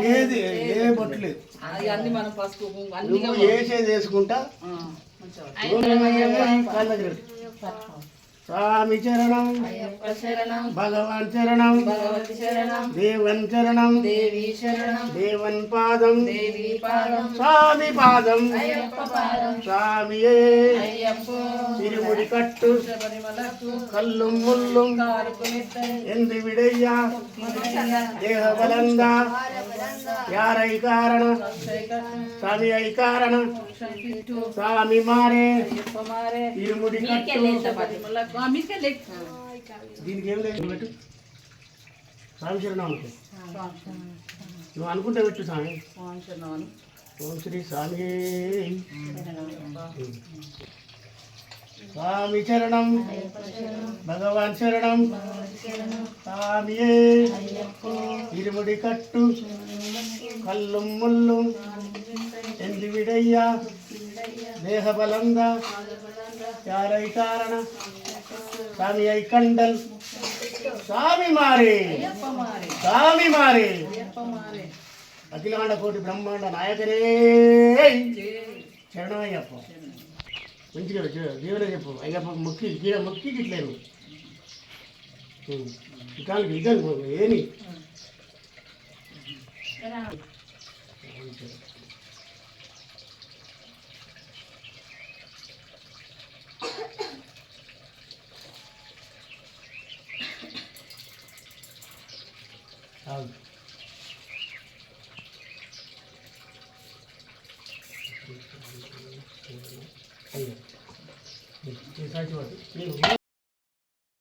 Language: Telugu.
ఏది ఏ బొట్టు లేదు అన్ని మనం పసుపు నువ్వు వేసేది వేసుకుంటా స్వామి చరణం భగవాన్ చరణం దేవన్ చరణం దేవన్ పాదం స్వామి పాదం స్వామియే తిరుముడి కట్టు కల్లు ముల్లు ఎందు విడయ్యా దేహ బలంద యారై కారణ స్వామి ఐ కారణ స్వామి మారే తిరుముడి కట్టు దీనికి ఏం లేదు పెట్టు స్వామి శరణం నువ్వు అనుకుంటే పెట్టు స్వామి ఓం శ్రీ స్వామి స్వామి చరణం భగవాన్ శరణం స్వామియే ఇరుముడి కట్టు కల్లు ముల్లు ఎందు విడయ్యా దేహ బలంద యారై కారణ స్వామి ఐ కండల్ స్వామి మారే స్వామి మారే అఖిలాండ కోటి బ్రహ్మాండ నాయకరే శరణమయ్యప్ప మంచిగా జీవన చెప్పు అయ్యప్ప మొక్కి గీడ మొక్కి గిట్లేను ఇకానికి ఇద్దరు ఏని అయ్యో